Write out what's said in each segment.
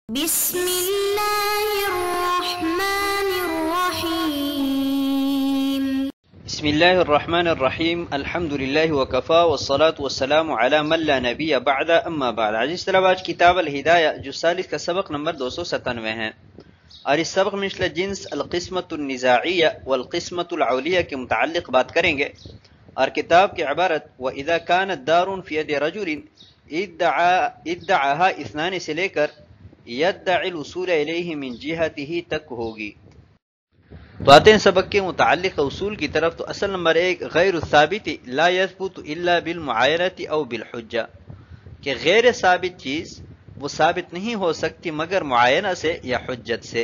بسم الله الرحمن الرحيم. بسم الله الرحمن الرحیم الحمد للہ وکفا والصلاة والسلام علی من لا نبی بعد اما بعد. عزیز طلبہ، آج کتاب الہدایہ جو ثالث کا سبق نمبر 297 ہے، اور اس سبق میں مثل جنس القسمۃ النزاعیہ والقسمۃ العولیہ کے متعلق بات کریں گے. اور کتاب کی عبارت وَإِذَا كَانَتْ دَارٌ فِي يَدِ رَجُلٍ ادعاها اثنان سے لے کر يدعي الوصول الیہ من جہتہ تک ہوگی. تو آتے ہیں سبق کے متعلق اصول کی طرف. تو اصل نمبر 1 غیر الثابت لا يثبت الا بالمعاینۃ او بالحجہ، کہ غیر ثابت چیز وہ ثابت نہیں ہو سکتی مگر معاینہ سے یا حجت سے.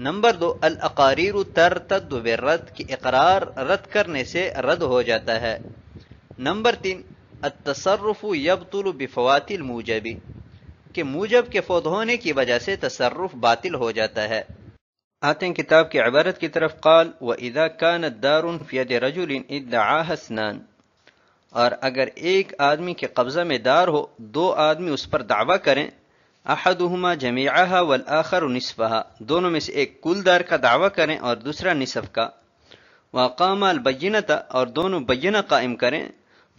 نمبر 2 الاقاریر ترتد بالرد، کہ اقرار رد کرنے سے رد ہو جاتا ہے. نمبر 3 التصرف یبطل بفوات الموجب، کہ موجب کے فوت ہونے کی وجہ سے تصرف باطل ہو جاتا ہے. آتے ہیں کتاب کی عبارت کی طرف. قال وَإِذَا كَانَتْ دَارٌ فِي يَدِ رَجُلٍ ادَّعَاهَا اثْنَانِ، اور اگر ایک آدمی کے قبضہ میں دار ہو، دو آدمی اس پر دعویٰ کریں، احدہما جمیعہا والآخر نصفہا، دونوں میں سے ایک کل دار کا دعویٰ کریں اور دوسرا نصف کا. وقام البینۃ، اور دونوں بینہ قائم کریں،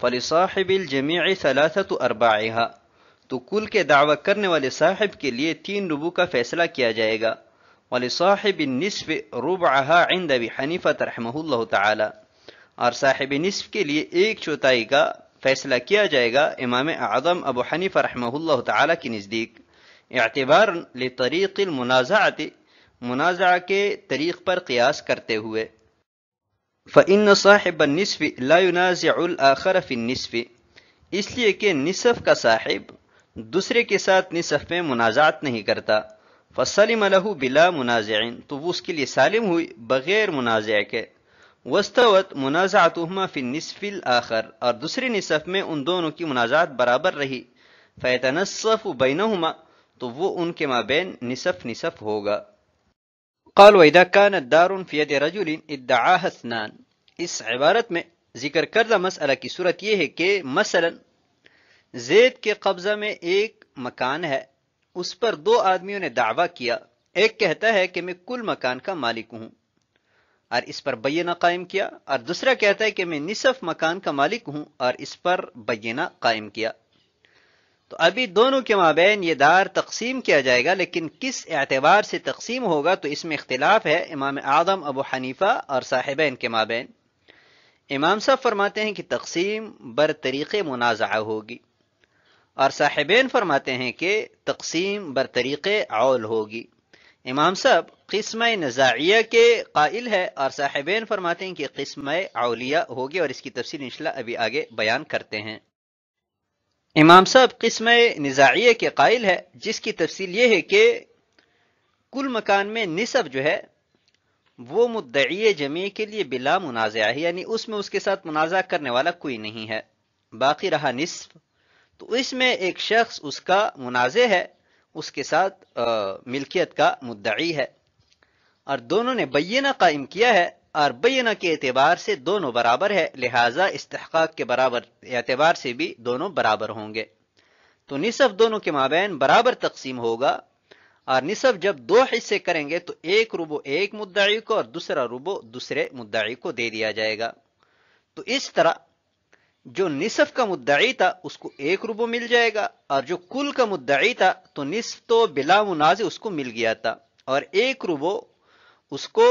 فلصاحب الجمیع ثلاثۃ ارباعہا، تو کل کے دعویٰ کرنے والے صاحب کے لیے 3 ربع کا فیصلہ کیا جائے گا. ولصاحب النصف ربعها عند ابی حنیفہ رحمہ اللہ تعالی، اور صاحب نصف کے لیے 1/4 کا فیصلہ کیا جائے گا امام اعظم ابو حنیفہ رحمہ اللہ تعالی کے نزدیک، اعتبارا لطریق المنازعۃ، منازعہ کے طریق پر قیاس کرتے ہوئے. فإن صاحب النصف لا ينازع الآخر في النصف، اس لیے کہ نصف کا صاحب دوسرے کے ساتھ نصف میں منازعت نہیں کرتا. فسلم له بلا منازع، تو وہ اس کے لیے سالم ہوئی بغیر منازع کے. واستوت منازعتهما في النصف الآخر، اور دوسرے نصف میں ان دونوں کی منازعت برابر رہی. فيتنصف بينهما، تو وہ ان کے مابین نصف نصف ہوگا. قال وإذا كانت دار في يد رجل ادعاها اثنان، اس عبارت میں ذکر کردہ مسئلہ کی صورت یہ ہے کہ مثلا زید کے قبضہ میں ایک مکان ہے، اس پر 2 آدمیوں نے دعویٰ کیا. ایک کہتا ہے کہ میں کل مکان کا مالک ہوں اور اس پر بینہ قائم کیا، اور دوسرا کہتا ہے کہ میں نصف مکان کا مالک ہوں اور اس پر بینہ قائم کیا. تو ابھی دونوں کے مابین یہ دار تقسیم کیا جائے گا، لیکن کس اعتبار سے تقسیم ہوگا تو اس میں اختلاف ہے امام اعظم ابو حنیفہ اور صاحبین کے مابین. امام صاحب فرماتے ہیں کہ تقسیم بر طریق منازعہ ہوگی، اور صاحبین فرماتے ہیں کہ تقسیم بر طریق عول ہوگی. امام صاحب قسمہ نزاعیہ کے قائل ہے اور صاحبین فرماتے ہیں کہ قسمہ عولیہ ہوگی، اور اس کی تفصیل انشاءاللہ ابھی آگے بیان کرتے ہیں. امام صاحب قسمہ نزاعیہ کے قائل ہے، جس کی تفصیل یہ ہے کہ کل مکان میں نصف جو ہے وہ مدعی جمیع کے لیے بلا منازع ہے، یعنی اس میں اس کے ساتھ منازع کرنے والا کوئی نہیں ہے. باقی رہا نصف، تو اس میں ایک شخص اس کا منازع ہے، اس کے ساتھ ملکیت کا مدعی ہے، اور دونوں نے بینہ قائم کیا ہے، اور بینہ کے اعتبار سے دونوں برابر ہے، لہٰذا استحقاق کے برابر اعتبار سے بھی دونوں برابر ہوں گے. تو نصف دونوں کے مابین برابر تقسیم ہوگا، اور نصف جب 2 حصے کریں گے تو 1 ربع ایک مدعی کو اور دوسرا ربع دوسرے مدعی کو دے دیا جائے گا. تو اس طرح جو نصف کا مدعی تھا اس کو 1 ربع مل جائے گا، اور جو کل کا مدعی تھا تو نصف تو بلا منازع اس کو مل گیا تھا، اور 1 ربع اس کو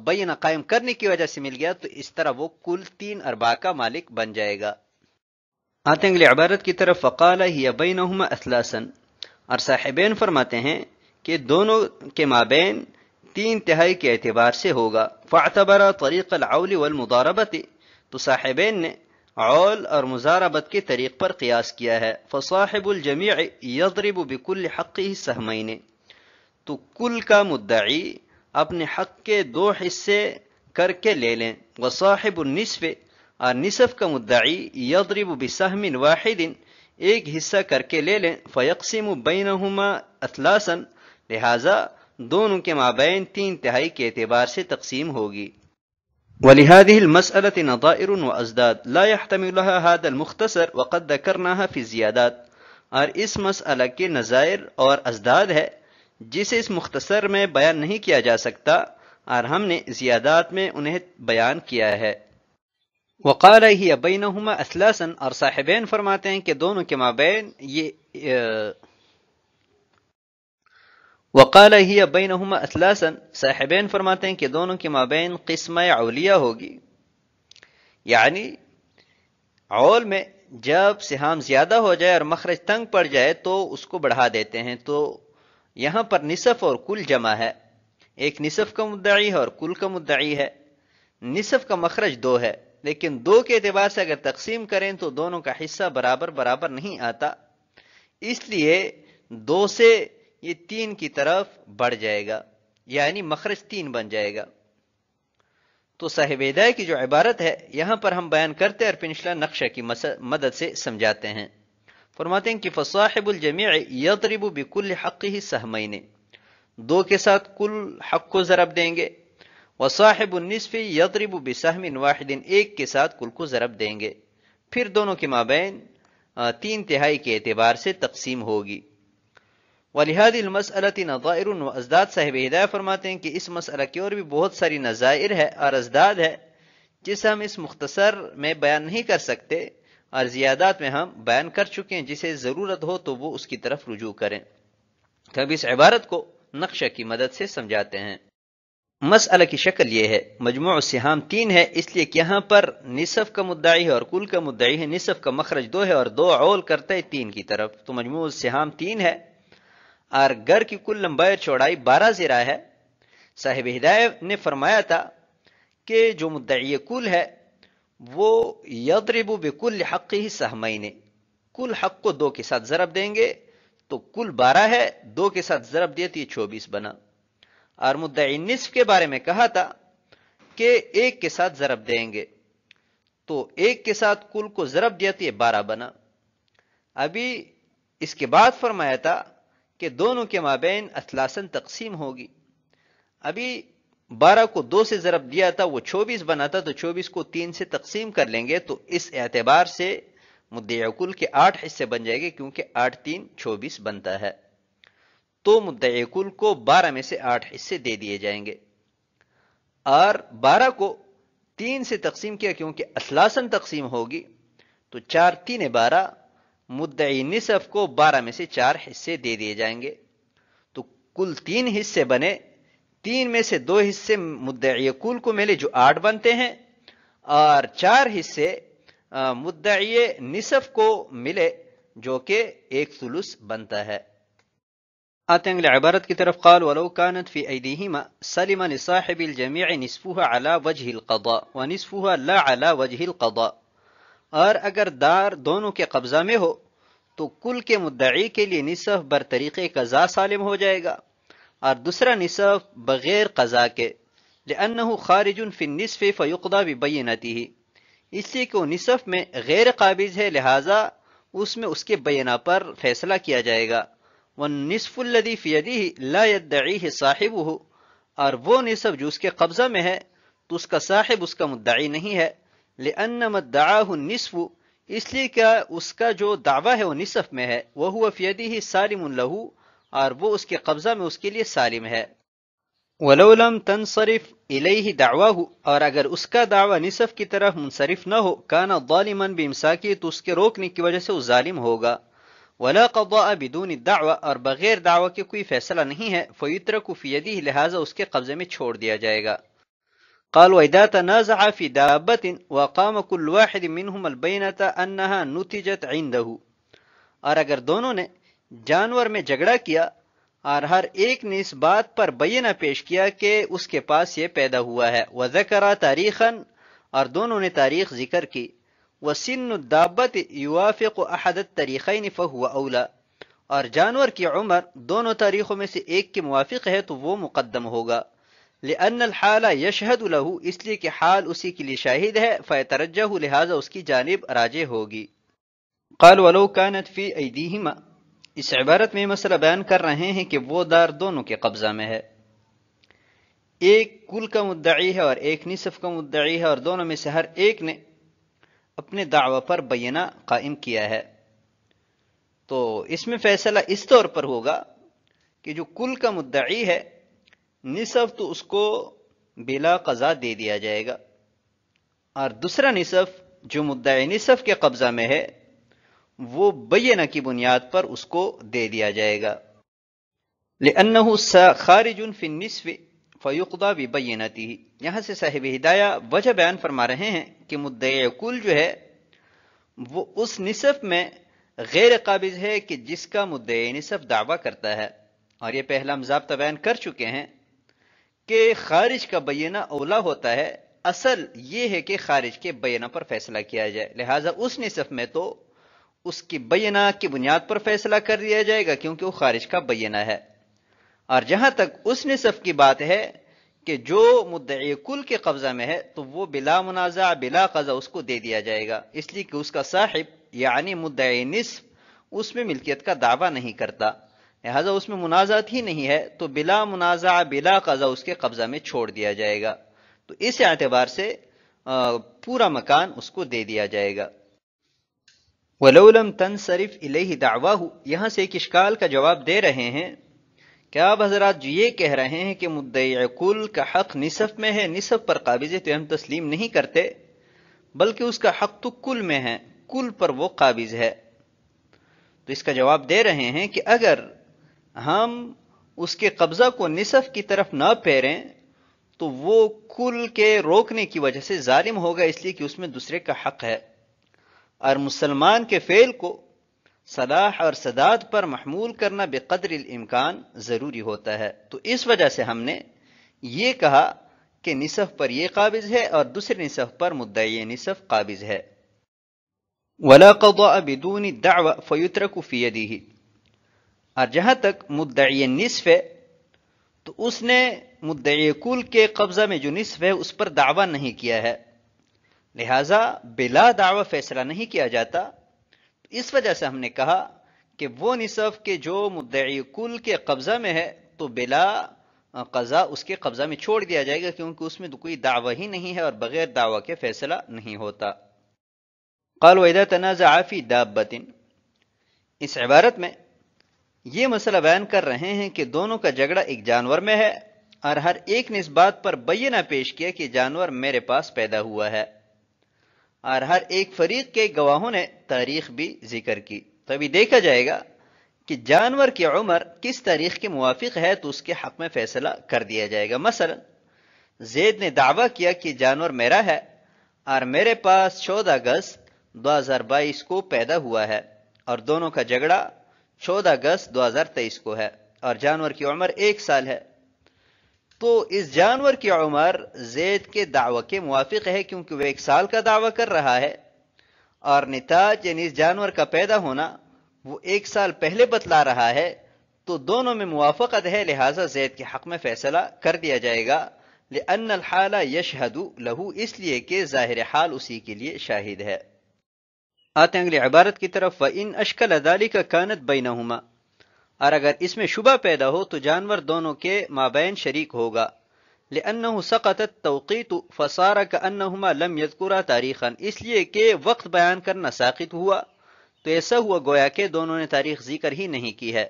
بینہ قائم کرنے کی وجہ سے مل گیا، تو اس طرح وہ کل 3/4 کا مالک بن جائے گا. آتے ہیں اگلی عبارت کی طرف. فقال هي بينهما اثلاثا، اور صاحبین فرماتے ہیں کہ دونوں کے مابین 3/3 کے اعتبار سے ہوگا. فاعتبر طریق العول والمضاربۃ، تو صاحبین نے عول اور مضاربت کے طریق پر قیاس کیا ہے. فصاحب الجمیع یضرب بکل حقہ سہمین، تو کل کا مدعی اپنے حق کے 2 حصے کر کے لے لیں. وصاحب النصف، اور نصف کا مدعی یضرب بسہم واحد، ایک حصہ کر کے لے لیں. فیقسم بینہما اثلاثا، لہذا دونوں کے مابین 3/3 کے اعتبار سے تقسیم ہوگی. ولهذه المسألة نظائر وأزداد لا يحتمل لها هذا المختصر وقد ذكرناها في الزيادات، اور اس مسئلہ کے نظائر اور ازداد ہے جسے اس مختصر میں بیان نہیں کیا جا سکتا، اور ہم نے زیادات میں انہیں بیان کیا ہے۔ وقال ہی بینہما اثلاثا، اور صاحبین فرماتے ہیں کہ دونوں کے مابین وقال ہی بینہما اثلاثا، صاحبین فرماتے ہیں کہ دونوں کے مابین قسمہ اولیہ ہوگی، یعنی عول میں جب سہام زیادہ ہو جائے اور مخرج تنگ پڑ جائے تو اس کو بڑھا دیتے ہیں، تو یہاں پر نصف اور کل جمع ہے، ایک نصف کا مدعی ہے اور کل کا مدعی ہے۔ نصف کا مخرج 2 ہے، لیکن 2 کے اعتبار سے اگر تقسیم کریں تو دونوں کا حصہ برابر نہیں آتا، اس لیے 2 سے یہ 3 کی طرف بڑھ جائے گا، یعنی مخرج 3 بن جائے گا۔ تو صاحب ہدایہ کی جو عبارت ہے یہاں پر ہم بیان کرتے اور پنچلا نقشہ کی مدد سے سمجھاتے ہیں۔ فرماتے ہیں کہ فصاحب الجمیع یضرب بکل حقہ سہمین، 2 کے ساتھ کل حق کو ضرب دیں گے، وصاحب النصف یضرب بسہم واحد، 1 کے ساتھ کل کو ضرب دیں گے، پھر دونوں کے مابین 3/3 کے اعتبار سے تقسیم ہوگی۔ وَلِهَذِهِ الْمَسْأَلَةِ نَظَائِرٌ وَأَزْدَاد، صاحب ہدایہ فرماتے ہیں کہ اس مسئلہ کی اور بھی بہت ساری نظائر ہے اور ازداد ہے جسے ہم اس مختصر میں بیان نہیں کر سکتے، اور زیادات میں ہم بیان کر چکے ہیں، جسے ضرورت ہو تو وہ اس کی طرف رجوع کریں۔ تو اب اس عبارت کو نقشہ کی مدد سے سمجھاتے ہیں۔ مسئلہ کی شکل یہ ہے، مجموع السہام 3 ہے، اس لیے کہ یہاں پر نصف کا مدعی ہے اور کل کا مدعی ہے، نصف کا مخرج 2 ہے اور 2 عول کرتا ہے 3 کی طرف، تو مجموع السہام 3 ہے، اور گر کی کل لمبائی اور چوڑائی 12 ذرا ہے۔ صاحب ہدایہ نے فرمایا تھا کہ جو مدعی کل ہے وہ یضرب بکل حقہ سہمین، کل حق کو 2 کے ساتھ ضرب دیں گے، تو کل 12 ہے، 2 کے ساتھ ضرب دیا تو یہ 24 بنا۔ اور مدعی نصف کے بارے میں کہا تھا کہ 1 کے ساتھ ضرب دیں گے، تو 1 کے ساتھ کل کو ضرب دیا تو یہ 12 بنا۔ ابھی اس کے بعد فرمایا تھا کہ دونوں کے مابین اثلاثاً تقسیم ہوگی۔ ابھی 12 کو 2 سے ضرب دیا تھا، وہ 24 بنا تھا، تو 24 کو 3 سے تقسیم کر لیں گے، تو اس اعتبار سے مدعی کل کے 8 حصے بن جائے گے، کیونکہ 8 3 24 بنتا ہے، تو مدعی کل کو 12 میں سے 8 حصے دے دیے جائیں گے، اور 12 کو 3 سے تقسیم کیا کیونکہ اثلاثاً تقسیم ہوگی، تو 4 3 12، مدعی نصف کو 12 میں سے 4 حصے دے دیے جائیں گے، تو کل 3 حصے بنے، 3 میں سے 2 حصے مدعی کل کو ملے جو 8 بنتے ہیں، اور 4 حصے مدعی نصف کو ملے جو کہ 1/3 بنتا ہے۔ آتے ہیں اگلے عبارت کی طرف، قال ولو كانت في أيديهما سلم لصاحب الجميع نصفها على وجه القضاء ونصفها لا على وجه القضاء، اور اگر دار دونوں کے قبضہ میں ہو تو کل کے مدعی کے لیے نصف بر طریقے قضاء سالم ہو جائے گا، اور دوسرا نصف بغیر قضاء کے، لأنه خارج في النصف فيقضى ببينته، اس لیے کہ وہ نصف میں غیر قابض ہے، لہذا اس میں اس کے بینہ پر فیصلہ کیا جائے گا۔ والنصف الذي في يده لا يدعيه صاحبه، اور وہ نصف جو اس کے قبضہ میں ہے تو اس کا صاحب اس کا مدعی نہیں ہے، لأن ما ادعاه النصف، اس لیے کہ اس کا جو دعویٰ ہے وہ نصف میں ہے، وهو في يده سالم له، اور وہ اس کے قبضہ میں اس کے لیے سالم ہے۔ ولو لم تنصرف الیہ دعواه، اور اگر اس کا دعویٰ نصف کی طرف منصرف نہ ہو، کان ظالما بامساکہ، تو اس کے روکنے کی وجہ سے وہ ظالم ہوگا۔ ولا قضاء بدون الدعوى، اور بغیر دعوی کے کوئی فیصلہ نہیں ہے، فیترک فی یدہ، لہذا اس کے قبضے میں چھوڑ دیا جائے گا۔ قال واذا تنازع في دابة وقام كل واحد منهم البينة انها نتجت عنده، اور اگر دونوں نے جانور میں جھگڑا کیا اور ہر ایک نے اس بات پر بینہ پیش کیا کہ اس کے پاس یہ پیدا ہوا ہے، وذکر تاریخا، اور دونوں نے تاریخ ذکر کی، وسن الدابۃ یوافق احد الطریقین فهو اولا، اور جانور کی عمر دونوں تاریخوں میں سے ایک کے موافق ہے تو وہ مقدم ہوگا، لأن الحال یشہد له، اس لیے کہ حال اسی کے لیے شاہد ہے، فیترجح، لہذا اس کی جانب راجح ہوگی۔ قال ولو كانت في ایدیہما، اس عبارت میں مسئلہ بیان کر رہے ہیں کہ وہ دار دونوں کے قبضہ میں ہے، ایک کل کا مدعی ہے اور ایک نصف کا مدعی ہے، اور دونوں میں سے ہر ایک نے اپنے دعوی پر بینہ قائم کیا ہے، تو اس میں فیصلہ اس طور پر ہوگا کہ جو کل کا مدعی ہے نصف تو اس کو بلا قضا دے دیا جائے گا، اور دوسرا نصف جو مدعی نصف کے قبضہ میں ہے وہ بینہ کی بنیاد پر اس کو دے دیا جائے گا، لأنه خارج فی النصف فیقضى ببینته۔ یہاں سے صاحب ہدایہ وجہ بیان فرما رہے ہیں کہ مدعی کل جو ہے وہ اس نصف میں غیر قابض ہے کہ جس کا مدعی نصف دعویٰ کرتا ہے، اور یہ پہلا ہم ضابطہ بیان کر چکے ہیں کہ خارج کا بینہ اولا ہوتا ہے۔ اصل یہ ہے کہ خارج کے بینہ پر فیصلہ کیا جائے، لہٰذا اس نصف میں تو اس کی بینہ کی بنیاد پر فیصلہ کر دیا جائے گا کیونکہ وہ خارج کا بینہ ہے، اور جہاں تک اس نصف کی بات ہے کہ جو مدعی کل کے قبضہ میں ہے تو وہ بلا منازع بلا قضا اس کو دے دیا جائے گا، اس لیے کہ اس کا صاحب یعنی مدعی نصف اس میں ملکیت کا دعویٰ نہیں کرتا، لہذا اس میں منازعت ہی نہیں ہے، تو بلا منازع بلا قضا اس کے قبضہ میں چھوڑ دیا جائے گا، تو اس اعتبار سے پورا مکان اس کو دے دیا جائے گا۔ وَلَوْ لَمْ تَنْصَرِفْ إِلَيْهِ دَعْوَاهُ، یہاں سے ایک اشکال کا جواب دے رہے ہیں کہ آپ حضرات یہ کہہ رہے ہیں کہ مدعی کل کا حق نصف میں ہے، نصف پر قابض ہے تو ہم تسلیم نہیں کرتے، بلکہ اس کا حق تو کل میں ہے، کل پر وہ قابض ہے۔ تو اس کا جواب دے رہے ہیں کہ اگر ہم اس کے قبضہ کو نصف کی طرف نہ پھیریں تو وہ کل کے روکنے کی وجہ سے ظالم ہوگا، اس لیے کہ اس میں دوسرے کا حق ہے، اور مسلمان کے فعل کو صلاح اور سداد پر محمول کرنا بقدر الامکان ضروری ہوتا ہے، تو اس وجہ سے ہم نے یہ کہا کہ نصف پر یہ قابض ہے اور دوسرے نصف پر مدعی نصف قابض ہے۔ ولا قضاء بدون الدعوى فيترك في يده، اور جہاں تک مدعی نصف ہے تو اس نے مدعی کل کے قبضہ میں جو نصف ہے اس پر دعویٰ نہیں کیا ہے، لہذا بلا دعویٰ فیصلہ نہیں کیا جاتا، اس وجہ سے ہم نے کہا کہ وہ نصف کے جو مدعی کل کے قبضہ میں ہے تو بلا قضا اس کے قبضہ میں چھوڑ دیا جائے گا، کیونکہ اس میں تو کوئی دعویٰ ہی نہیں ہے اور بغیر دعویٰ کے فیصلہ نہیں ہوتا۔ قال وَإِذَا تَنَازَعَ فِي دَابَّةٍ، اس عبارت میں یہ مسئلہ بیان کر رہے ہیں کہ دونوں کا جھگڑا ایک جانور میں ہے اور ہر ایک نے اس بات پر بینہ پیش کیا کہ جانور میرے پاس پیدا ہوا ہے، اور ہر ایک فریق کے گواہوں نے تاریخ بھی ذکر کی، تو ابھی دیکھا جائے گا کہ جانور کی عمر کس تاریخ کے موافق ہے تو اس کے حق میں فیصلہ کر دیا جائے گا۔ مثلا زید نے دعویٰ کیا کہ جانور میرا ہے اور میرے پاس 14 اگست 2022 کو پیدا ہوا ہے، اور دونوں کا جھگڑا 14 اگست 2023 کو ہے، اور جانور کی عمر 1 سال ہے، تو اس جانور کی عمر زید کے دعوی کے موافق ہے کیونکہ وہ 1 سال کا دعویٰ کر رہا ہے، اور نتاج یعنی اس جانور کا پیدا ہونا وہ 1 سال پہلے بتلا رہا ہے، تو دونوں میں موافقت ہے، لہٰذا زید کے حق میں فیصلہ کر دیا جائے گا، لأن الحال یشہد لہو، اس لیے کہ ظاہر حال اسی کے لیے شاہد ہے۔ آتے ہیں اگلی عبارت کی طرف، وَإِنْ أَشْكَلَ ذَلِكَ كَانَتْ بَيْنَهُمَا، اور اگر اس میں شبہ پیدا ہو تو جانور دونوں کے مابین شریک ہوگا، لِأَنَّهُ سَقَطَ التَّوْقِيتُ فَصَارَ كَأَنَّهُمَا لَمْ يَذْكُرَا تَارِيخًا، اس لیے کہ وقت بیان کرنا ساقط ہوا تو ایسا ہوا گویا کہ دونوں نے تاریخ ذکر ہی نہیں کی ہے۔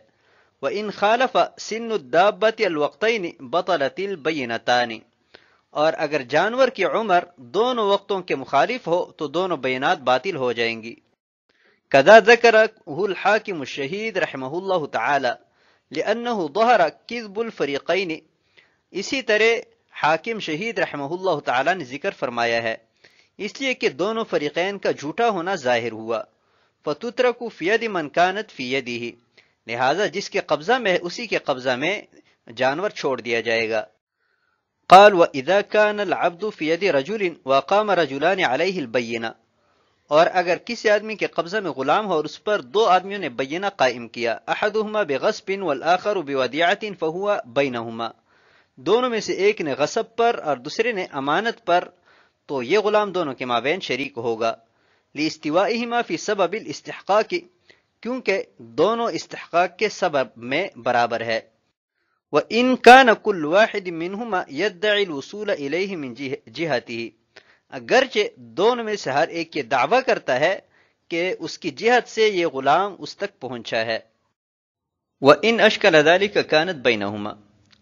وَإِنْ خَالَفَ سِنُّ الدَّابَّةِ الْوَقْتَيْنِ بَطَلَتِ الْبَيِّنَتَانِ، اور اگر جانور کی عمر دونوں وقتوں کے مخالف ہو تو دونوں بینات باطل ہو جائیں گی۔ کذا ذکرہ الحاکم الشہید رحمہ اللہ تعالی لأنہ ظہر کذب الفریقین، اسی طرح حاکم شہید رحمہ اللہ تعالی نے ذکر فرمایا ہے اس لیے کہ دونوں فریقین کا جھوٹا ہونا ظاہر ہوا، فتترک فی ید من کانت فی یدہ، لہذا جس کے قبضہ میں ہے اسی کے قبضہ میں جانور چھوڑ دیا جائے گا۔ قال وَإِذَا كَانَ الْعَبْدُ فِي يَدِ رَجُلٍ وَقَامَ رَجُلَانِ عَلَيْهِ الْبَيِّنَةِ، اور اگر کسی آدمی کے قبضہ میں غلام ہو اور اس پر 2 آدمیوں نے بینہ قائم کیا، احدهما بغصب والآخر بودیعة فهو بینهما، دونوں میں سے ایک نے غصب پر اور دوسرے نے امانت پر، تو یہ غلام دونوں کے مابین شریک ہوگا، لاستوائهما فی سبب الاستحقاق، کیونکہ دونوں استحقاق کے سبب میں برابر ہے۔ وَإِنْ كَانَ كُلُّ وَاحِدٍ مِّنْهُمَا يَدَّعِي الْوُصُولَ إِلَيْهِ مِنْ جِهَتِهِ، اگرچہ دونوں میں سے ہر ایک یہ دعویٰ کرتا ہے کہ اس کی جہت سے یہ غلام اس تک پہنچا ہے۔ وَإِنْ أَشْكَلَ ذَلِكَ كَانَتْ بَيْنَهُمَا،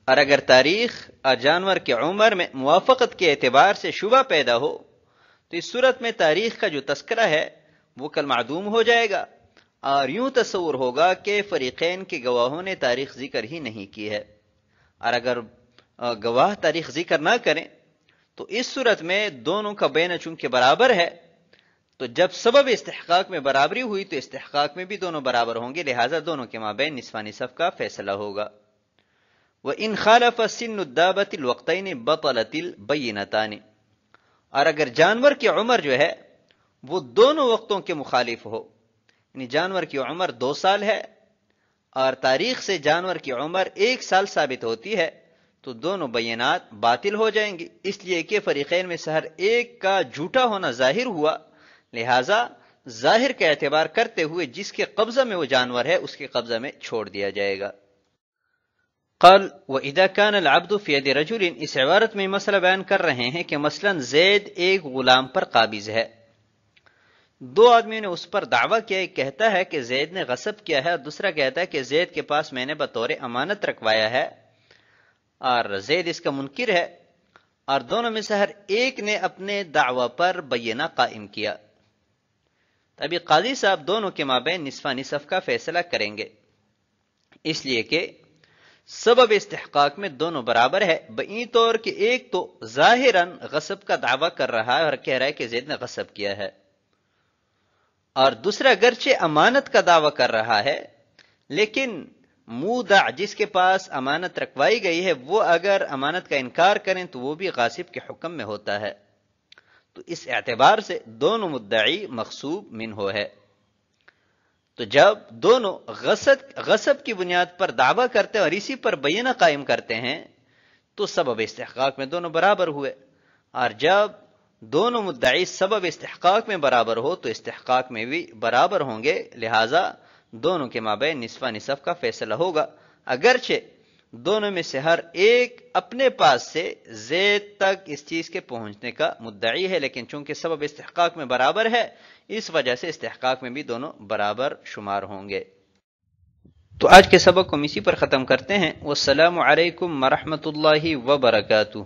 اور اگر تاریخ اور جانور کی عمر میں موافقت کے اعتبار سے شبہ پیدا ہو تو اس صورت میں تاریخ کا جو تذکرہ ہے وہ کل معدوم ہو جائے گا، اور یوں تصور ہوگا کہ فریقین کے گواہوں نے تاریخ ذکر ہی نہیں کی ہے۔ اور اگر گواہ تاریخ ذکر نہ کریں تو اس صورت میں دونوں کا بینہ چونکہ برابر ہے، تو جب سبب استحقاق میں برابری ہوئی تو استحقاق میں بھی دونوں برابر ہوں گے، لہٰذا دونوں کے مابین نصف نصف کا فیصلہ ہوگا۔ وَإِنْ خَالَفَ سِنُّ الدَّابَةِ الْوَقْتَيْنِ بَطَلَتِ الْبَيِّنَتَانِ، اور اگر جانور کی عمر جو ہے وہ دونوں وقتوں کے مخالف ہو، یعنی جانور کی عمر 2 سال ہے اور تاریخ سے جانور کی عمر 1 سال ثابت ہوتی ہے، تو دونوں بینات باطل ہو جائیں گی، اس لیے کہ فریقین میں سے ہر ایک کا جھوٹا ہونا ظاہر ہوا، لہٰذا ظاہر کا اعتبار کرتے ہوئے جس کے قبضہ میں وہ جانور ہے اس کے قبضہ میں چھوڑ دیا جائے گا۔ قال وَإِذَا كَانَ الْعَبْدُ فِي يَدِ رَجُلٍ، اس عبارت میں مسئلہ بیان کر رہے ہیں کہ مثلا زید ایک غلام پر قابض ہے، 2 آدمیوں نے اس پر دعویٰ کیا، ایک کہتا ہے کہ زید نے غصب کیا ہے اور دوسرا کہتا ہے کہ زید کے پاس میں نے بطور امانت رکھوایا ہے، اور زید اس کا منکر ہے، اور دونوں میں سے ہر ایک نے اپنے دعویٰ پر بینہ قائم کیا۔ ابھی قاضی صاحب دونوں کے مابین نصف نصف کا فیصلہ کریں گے، اس لیے کہ سبب استحقاق میں دونوں برابر ہے، بئی طور کہ ایک تو ظاہراً غصب کا دعویٰ کر رہا ہے اور کہہ رہا ہے کہ زید نے غصب کیا ہے، اور دوسرا گرچہ امانت کا دعویٰ کر رہا ہے لیکن مودع جس کے پاس امانت رکھوائی گئی ہے وہ اگر امانت کا انکار کریں تو وہ بھی غاصب کے حکم میں ہوتا ہے، تو اس اعتبار سے دونوں مدعی مغصوب منہ ہے۔ تو جب دونوں غصب کی بنیاد پر دعویٰ کرتے ہیں اور اسی پر بینہ قائم کرتے ہیں تو سبب استحقاق میں دونوں برابر ہوئے، اور جب دونوں مدعی سبب استحقاق میں برابر ہو تو استحقاق میں بھی برابر ہوں گے، لہٰذا دونوں کے مابین نصف نصف کا فیصلہ ہوگا، اگرچہ دونوں میں سے ہر ایک اپنے پاس سے زید تک اس چیز کے پہنچنے کا مدعی ہے، لیکن چونکہ سبب استحقاق میں برابر ہے اس وجہ سے استحقاق میں بھی دونوں برابر شمار ہوں گے۔ تو آج کے سبق کو ہم اسی پر ختم کرتے ہیں۔ والسلام علیکم ورحمۃ اللہ وبرکاتہ۔